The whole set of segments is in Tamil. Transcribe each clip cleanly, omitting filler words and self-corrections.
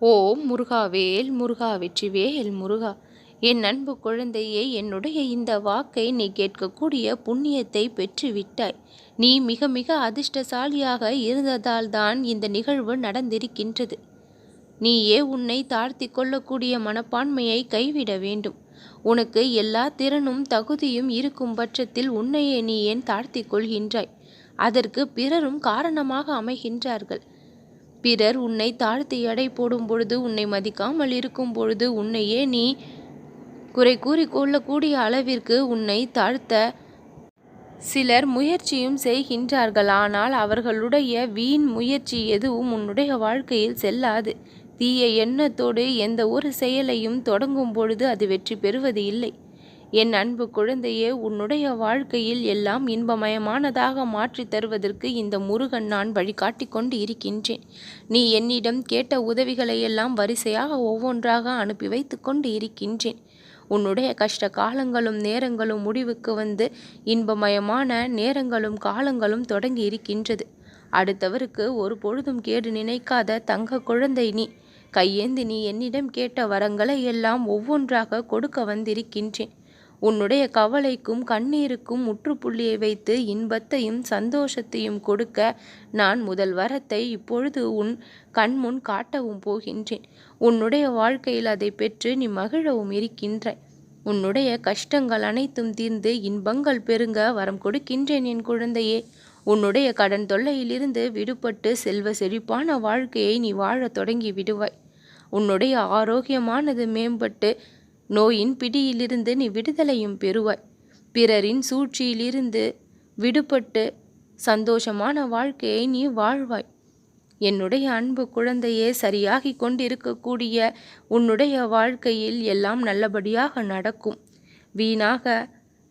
ஓம் முருகாவேல் முருகா வெற்றிவேல் முருகா. என் அன்பு குழந்தையே, என்னுடைய இந்த வாக்கை நீ கேட்கக்கூடிய புண்ணியத்தை பெற்று விட்டாய். நீ மிக மிக அதிர்ஷ்டசாலியாக இருந்ததால் தான் இந்த நிகழ்வு நடந்திருக்கின்றது. நீயே உன்னை தாழ்த்தி கொள்ளக்கூடிய மனப்பான்மையை கைவிட வேண்டும். உனக்கு எல்லா திறனும் தகுதியும் இருக்கும் பட்சத்தில் உன்னையே நீ ஏன் தாழ்த்தி கொள்கின்றாய்? அதற்கு பிறரும் காரணமாக அமைகின்றார்கள். பிறர் உன்னை தாழ்த்தி எடை போடும் பொழுது, உன்னை மதிக்காமல் இருக்கும் பொழுது, உன்னையே நீ குறை கூறி கொள்ளக்கூடிய அளவிற்கு உன்னை தாழ்த்த சிலர் முயற்சியும் செய்கின்றார்கள். ஆனால் அவர்களுடைய வீண் முயற்சி எதுவும் உன்னுடைய வாழ்க்கையில் செல்லாது. தீய எண்ணத்தோடு எந்த ஒரு செயலையும் தொடங்கும் பொழுது அது வெற்றி பெறுவது இல்லை. என் அன்பு குழந்தையே, உன்னுடைய வாழ்க்கையில் எல்லாம் இன்பமயமானதாக மாற்றி தருவதற்கு இந்த முருகன் நான் வழிகாட்டி கொண்டு இருக்கின்றேன். நீ என்னிடம் கேட்ட உதவிகளை எல்லாம் வரிசையாக ஒவ்வொன்றாக அனுப்பி வைத்து கொண்டு இருக்கின்றேன். உன்னுடைய கஷ்ட காலங்களும் நேரங்களும் முடிவுக்கு வந்து இன்பமயமான நேரங்களும் காலங்களும் தொடங்கி இருக்கின்றது. அடுத்தவருக்கு ஒரு பொழுதும் கேடு நினைக்காத தங்க குழந்தை நீ. கையேந்தி நீ என்னிடம் கேட்ட வரங்களை எல்லாம் ஒவ்வொன்றாக கொடுக்க வந்திருக்கின்றேன். உன்னுடைய கவலைக்கும் கண்ணீருக்கும் முற்றுப்புள்ளியை வைத்து இன்பத்தையும் சந்தோஷத்தையும் கொடுக்க நான் முதல் வரத்தை இப்பொழுது உன் கண்முன் காட்டவும் போகின்றேன். உன்னுடைய வாழ்க்கையில் அதை பெற்று நீ மகிழவும் இருக்கின்றாய். உன்னுடைய கஷ்டங்கள் அனைத்தும் தீர்ந்து இன்பங்கள் பெருங்க வரம் கொடுக்கின்றேன் என் குழந்தையே. உன்னுடைய கடன் தொல்லையிலிருந்து விடுபட்டு செல்வ செழிப்பான வாழ்க்கையை நீ வாழத் தொடங்கி விடுவாய். உன்னுடைய ஆரோக்கியமானது மேம்பட்டு நோயின் பிடியிலிருந்து நீ விடுதலையும் பெறுவாய். பிறரின் சூழ்ச்சியிலிருந்து விடுபட்டு சந்தோஷமான வாழ்க்கையை நீ வாழ்வாய். என்னுடைய அன்பு குழந்தையே, சரியாகி கொண்டிருக்கக்கூடிய உன்னுடைய வாழ்க்கையில் எல்லாம் நல்லபடியாக நடக்கும். வீணாக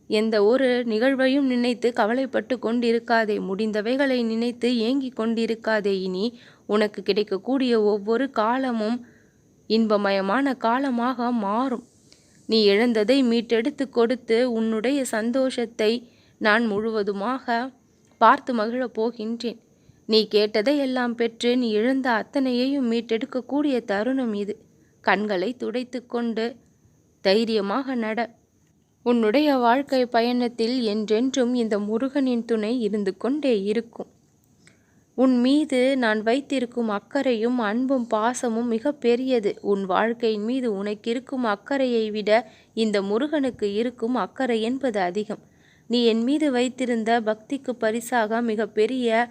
எந்த ஒரு நிகழ்வையும் நினைத்து கவலைப்பட்டு கொண்டிருக்காதே. முடிந்தவைகளை நினைத்து ஏங்கி கொண்டிருக்காதே. இனி உனக்கு கிடைக்கக்கூடிய ஒவ்வொரு காலமும் இன்பமயமான காலமாக மாறும். நீ இழந்ததை மீட்டெடுத்து கொடுத்து உன்னுடைய சந்தோஷத்தை நான் முழுவதுமாக பார்த்து மகிழப் போகின்றேன். நீ கேட்டதை எல்லாம் பெற்று நீ இழந்த அத்தனையையும் மீட்டெடுக்கக்கூடிய தருணம் இது. கண்களை துடைத்து கொண்டு தைரியமாக நட. உன்னுடைய வாழ்க்கை பயணத்தில் என்றென்றும் இந்த முருகனின் துணை இருந்து கொண்டே இருக்கும். உன் மீது நான் வைத்திருக்கும் அக்கறையும் அன்பும் பாசமும் மிக பெரியது. உன் வாழ்க்கையின் மீது உனக்கு இருக்கும் அக்கறையை விட இந்த முருகனுக்கு இருக்கும் அக்கறை என்பது அதிகம். நீ என் மீது வைத்திருந்த பக்திக்கு பரிசாக மிக பெரிய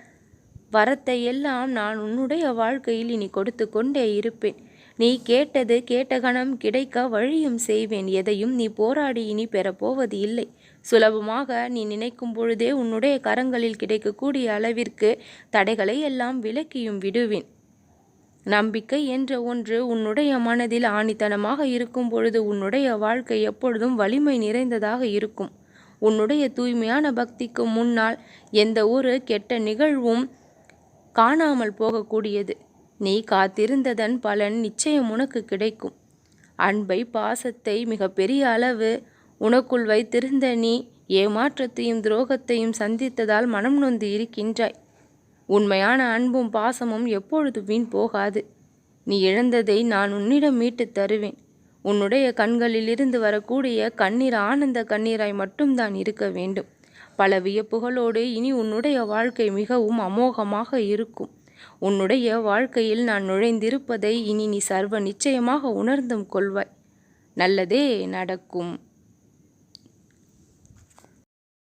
வரத்தை எல்லாம் நான் உன்னுடைய வாழ்க்கையில் இனி கொடுத்து கொண்டே இருப்பேன். நீ கேட்டது கேட்ட கணம் கிடைக்க வழியும் செய்வேன். எதையும் நீ போராடி இனி பெறப்போவது இல்லை. சுலபமாக நீ நினைக்கும் பொழுதே உன்னுடைய கரங்களில் கிடைக்கக்கூடிய அளவிற்கு தடைகளை எல்லாம் விலக்கியும் விடுவேன். நம்பிக்கை என்ற ஒன்று உன்னுடைய மனதில் ஆணித்தனமாக இருக்கும் பொழுது உன்னுடைய வாழ்க்கை எப்பொழுதும் வலிமை நிறைந்ததாக இருக்கும். உன்னுடைய தூய்மையான பக்திக்கு முன்னால் எந்த ஒரு கெட்ட நிகழ்வும் காணாமல் போகக்கூடியது. நீ காத்திருந்ததன் பலன் நிச்சயம் உனக்கு கிடைக்கும். அன்பை பாசத்தை மிக பெரிய அளவு உனக்குள் வைத்திருந்த நீ ஏமாற்றத்தையும் துரோகத்தையும் சந்தித்ததால் மனம் நொந்து இருக்கின்றாய். உண்மையான அன்பும் பாசமும் எப்பொழுது வீண் போகாது. நீ இழந்ததை நான் உன்னிடம் மீட்டு தருவேன். உன்னுடைய கண்களிலிருந்து வரக்கூடிய கண்ணீர் ஆனந்த கண்ணீராய் மட்டும்தான் இருக்க வேண்டும். பல வியப்புகளோடு இனி உன்னுடைய வாழ்க்கை மிகவும் அமோகமாக இருக்கும். உன்னுடைய வாழ்க்கையில் நான் நுழைந்திருப்பதை இனி நீ சர்வ நிச்சயமாக உணர்ந்தும் கொள்வாய். நல்லதே நடக்கும்.